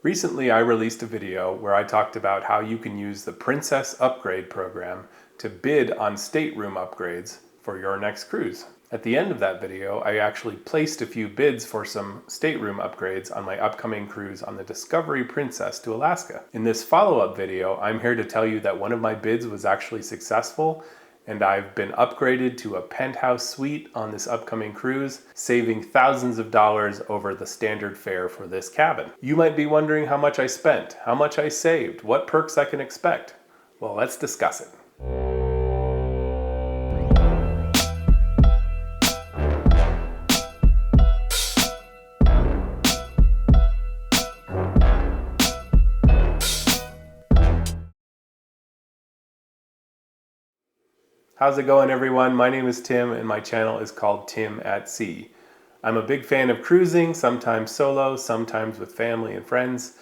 Recently, I released a video where I talked about how you can use the Princess Upgrade program to bid on stateroom upgrades for your next cruise. At the end of that video, I actually placed a few bids for some stateroom upgrades on my upcoming cruise on the Discovery Princess to Alaska. In this follow-up video, I'm here to tell you that one of my bids was actually successful, and I've been upgraded to a penthouse suite on this upcoming cruise, saving thousands of dollars over the standard fare for this cabin. You might be wondering how much I spent, how much I saved, what perks I can expect. Well, let's discuss it. How's it going, everyone? My name is Tim and my channel is called Tim at Sea. I'm a big fan of cruising, sometimes solo, sometimes with family and friends.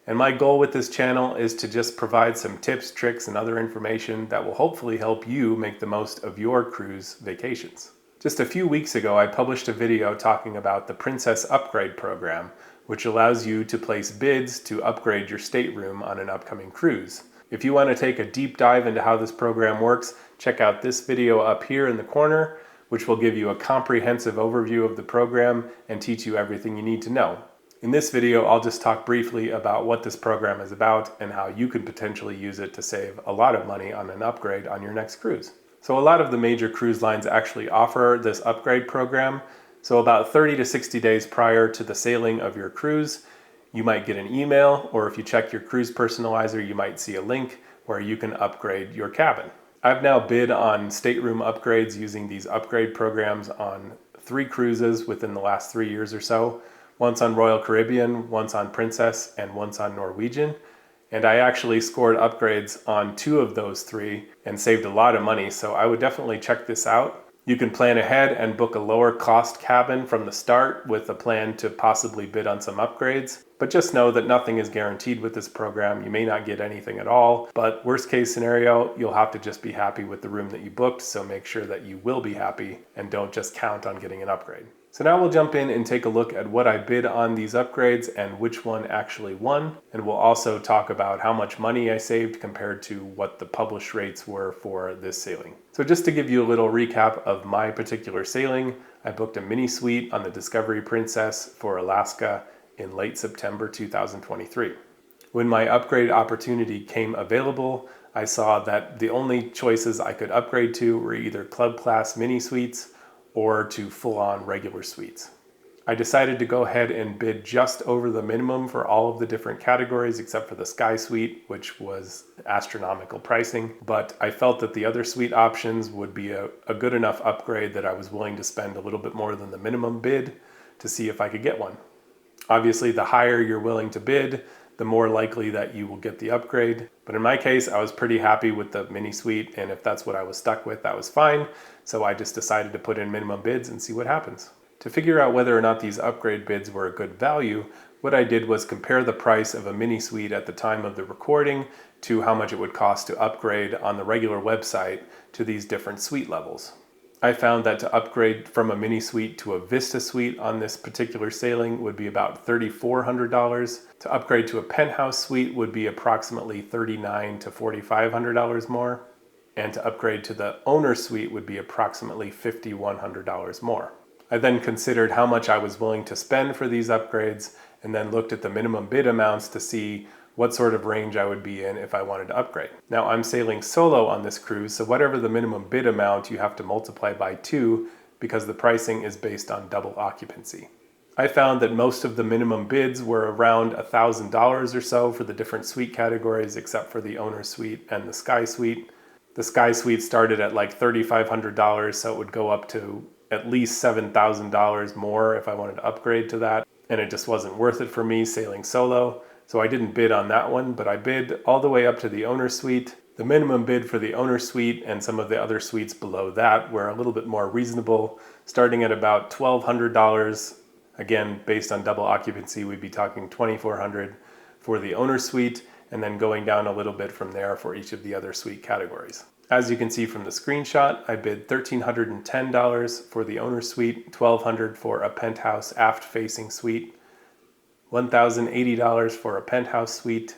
And my goal with this channel is to just provide some tips, tricks, and other information that will hopefully help you make the most of your cruise vacations. Just a few weeks ago, I published a video talking about the Princess Upgrade program, which allows you to place bids to upgrade your stateroom on an upcoming cruise. If you want to take a deep dive into how this program works, check out this video up here in the corner, which will give you a comprehensive overview of the program and teach you everything you need to know. In this video, I'll just talk briefly about what this program is about and how you could potentially use it to save a lot of money on an upgrade on your next cruise. So a lot of the major cruise lines actually offer this upgrade program. So about 30 to 60 days prior to the sailing of your cruise, you might get an email, or if you check your cruise personalizer, you might see a link where you can upgrade your cabin. I've now bid on stateroom upgrades using these upgrade programs on 3 cruises within the last 3 years or so. Once on Royal Caribbean, once on Princess, and once on Norwegian. And I actually scored upgrades on 2 of those 3 and saved a lot of money, so I would definitely check this out. You can plan ahead and book a lower cost cabin from the start with a plan to possibly bid on some upgrades. But just know that nothing is guaranteed with this program. You may not get anything at all, but worst case scenario, you'll have to just be happy with the room that you booked, so make sure that you will be happy and don't just count on getting an upgrade. So now we'll jump in and take a look at what I bid on these upgrades and which one actually won. And we'll also talk about how much money I saved compared to what the published rates were for this sailing. So just to give you a little recap of my particular sailing, I booked a mini suite on the Discovery Princess for Alaska in late September 2023. When my upgrade opportunity came available, I saw that the only choices I could upgrade to were either club class mini suites or to full-on regular suites. I decided to go ahead and bid just over the minimum for all of the different categories except for the Sky Suite, which was astronomical pricing, but I felt that the other suite options would be a good enough upgrade that I was willing to spend a little bit more than the minimum bid to see if I could get one. Obviously, the higher you're willing to bid, the more likely that you will get the upgrade. But in my case, I was pretty happy with the mini suite, and if that's what I was stuck with, that was fine. So I just decided to put in minimum bids and see what happens. To figure out whether or not these upgrade bids were a good value, what I did was compare the price of a mini suite at the time of the recording to how much it would cost to upgrade on the regular website to these different suite levels. I found that to upgrade from a mini suite to a Vista suite on this particular sailing would be about $3,400. To upgrade to a penthouse suite would be approximately $3,900 to $4,500 more. And to upgrade to the owner suite would be approximately $5,100 more. I then considered how much I was willing to spend for these upgrades and then looked at the minimum bid amounts to see what sort of range I would be in if I wanted to upgrade. Now I'm sailing solo on this cruise, so whatever the minimum bid amount, you have to multiply by 2 because the pricing is based on double occupancy. I found that most of the minimum bids were around $1,000 or so for the different suite categories except for the owner suite and the Sky Suite. The Sky Suite started at like $3,500, so it would go up to at least $7,000 more if I wanted to upgrade to that, and it just wasn't worth it for me sailing solo. So I didn't bid on that one, but I bid all the way up to the owner suite. The minimum bid for the owner suite and some of the other suites below that were a little bit more reasonable, starting at about $1,200. Again, based on double occupancy, we'd be talking $2,400 for the owner suite, and then going down a little bit from there for each of the other suite categories. As you can see from the screenshot, I bid $1,310 for the owner suite, $1,200 for a penthouse aft-facing suite, $1,080 for a Penthouse Suite,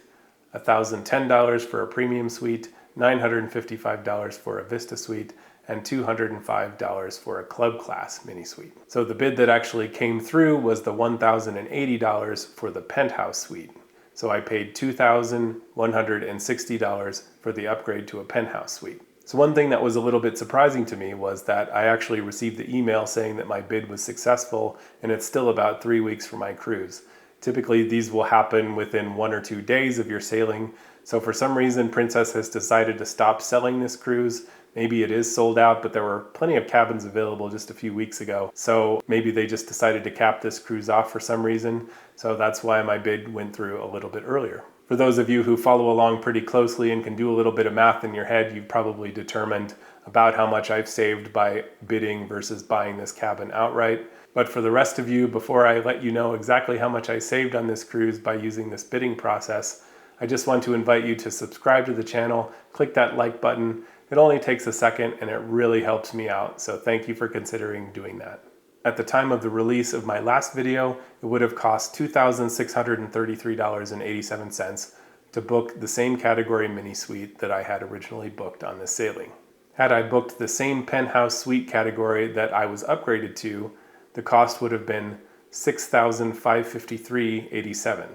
$1,010 for a Premium Suite, $955 for a Vista Suite, and $205 for a Club Class Mini Suite. So the bid that actually came through was the $1,080 for the Penthouse Suite. So I paid $2,160 for the upgrade to a Penthouse Suite. So one thing that was a little bit surprising to me was that I actually received the email saying that my bid was successful, and it's still about 3 weeks for my cruise. Typically these will happen within 1 or 2 days of your sailing. So for some reason Princess has decided to stop selling this cruise. Maybe it is sold out, but there were plenty of cabins available just a few weeks ago. So maybe they just decided to cap this cruise off for some reason. So that's why my bid went through a little bit earlier. For those of you who follow along pretty closely and can do a little bit of math in your head, you've probably determined about how much I've saved by bidding versus buying this cabin outright. But for the rest of you, before I let you know exactly how much I saved on this cruise by using this bidding process, I just want to invite you to subscribe to the channel, click that like button. It only takes a second and it really helps me out, so thank you for considering doing that. At the time of the release of my last video, it would have cost $2,633.87 to book the same category mini suite that I had originally booked on this sailing. Had I booked the same Penthouse Suite category that I was upgraded to, the cost would have been $6,553.87.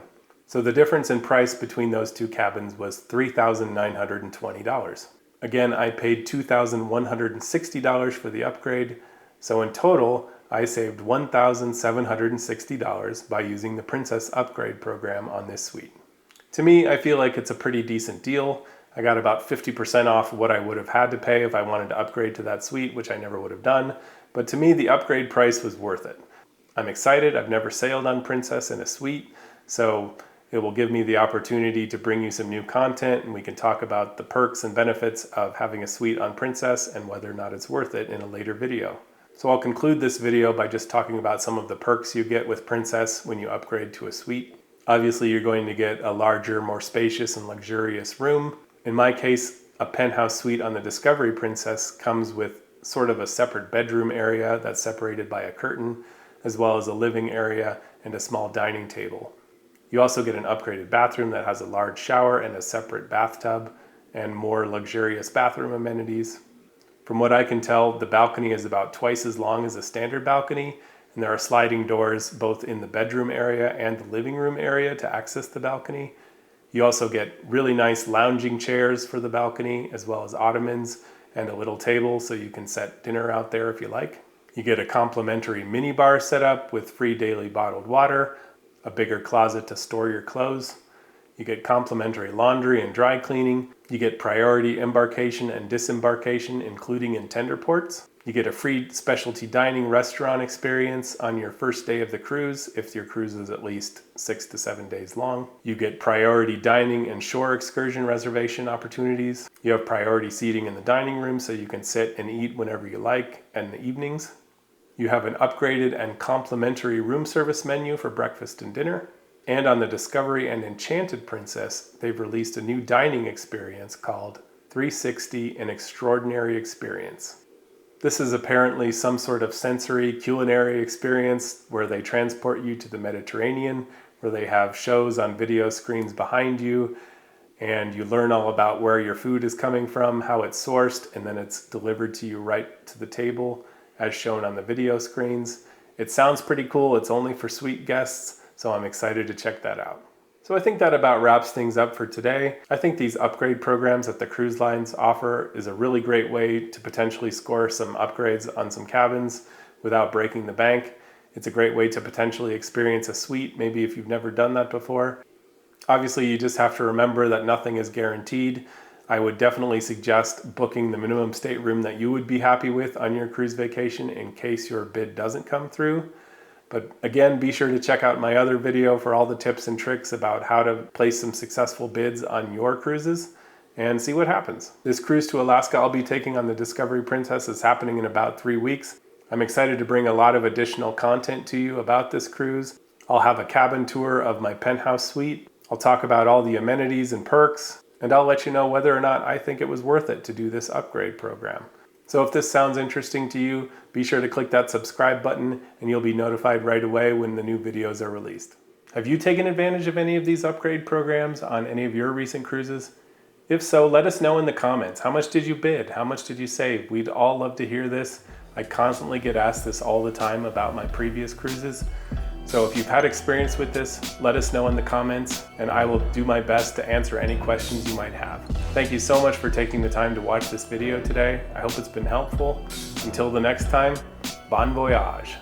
So the difference in price between those two cabins was $3,920. Again, I paid $2,160 for the upgrade, so in total, I saved $1,760 by using the Princess Upgrade program on this suite. To me, I feel like it's a pretty decent deal. I got about 50% off what I would have had to pay if I wanted to upgrade to that suite, which I never would have done. But to me, the upgrade price was worth it. I'm excited. I've never sailed on Princess in a suite, so it will give me the opportunity to bring you some new content, and we can talk about the perks and benefits of having a suite on Princess and whether or not it's worth it in a later video. So I'll conclude this video by just talking about some of the perks you get with Princess when you upgrade to a suite. Obviously, you're going to get a larger, more spacious and luxurious room. In my case, a Penthouse Suite on the Discovery Princess comes with sort of a separate bedroom area that's separated by a curtain, as well as a living area and a small dining table. You also get an upgraded bathroom that has a large shower and a separate bathtub and more luxurious bathroom amenities. From what I can tell, the balcony is about twice as long as a standard balcony, and there are sliding doors both in the bedroom area and the living room area to access the balcony. You also get really nice lounging chairs for the balcony, as well as ottomans and a little table so you can set dinner out there if you like. You get a complimentary mini bar set up with free daily bottled water, a bigger closet to store your clothes. You get complimentary laundry and dry cleaning. You get priority embarkation and disembarkation, including in tender ports. You get a free specialty dining restaurant experience on your first day of the cruise if your cruise is at least 6 to 7 days long. You get priority dining and shore excursion reservation opportunities. You have priority seating in the dining room so you can sit and eat whenever you like in the evenings. You have an upgraded and complimentary room service menu for breakfast and dinner. And on the Discovery and Enchanted Princess, they've released a new dining experience called 360 An Extraordinary Experience. This is apparently some sort of sensory culinary experience where they transport you to the Mediterranean, where they have shows on video screens behind you, and you learn all about where your food is coming from, how it's sourced, and then it's delivered to you right to the table as shown on the video screens. It sounds pretty cool. It's only for suite guests, so I'm excited to check that out. So I think that about wraps things up for today. I think these upgrade programs that the cruise lines offer is a really great way to potentially score some upgrades on some cabins without breaking the bank. It's a great way to potentially experience a suite, maybe if you've never done that before. Obviously, you just have to remember that nothing is guaranteed. I would definitely suggest booking the minimum stateroom that you would be happy with on your cruise vacation in case your bid doesn't come through. But again, be sure to check out my other video for all the tips and tricks about how to place some successful bids on your cruises and see what happens. This cruise to Alaska I'll be taking on the Discovery Princess is happening in about 3 weeks. I'm excited to bring a lot of additional content to you about this cruise. I'll have a cabin tour of my Penthouse Suite. I'll talk about all the amenities and perks, and I'll let you know whether or not I think it was worth it to do this upgrade program. So if this sounds interesting to you, be sure to click that subscribe button and you'll be notified right away when the new videos are released. Have you taken advantage of any of these upgrade programs on any of your recent cruises? If so, let us know in the comments. How much did you bid? How much did you save? We'd all love to hear this. I constantly get asked this all the time about my previous cruises. So if you've had experience with this, let us know in the comments, and I will do my best to answer any questions you might have. Thank you so much for taking the time to watch this video today. I hope it's been helpful. Until the next time, bon voyage.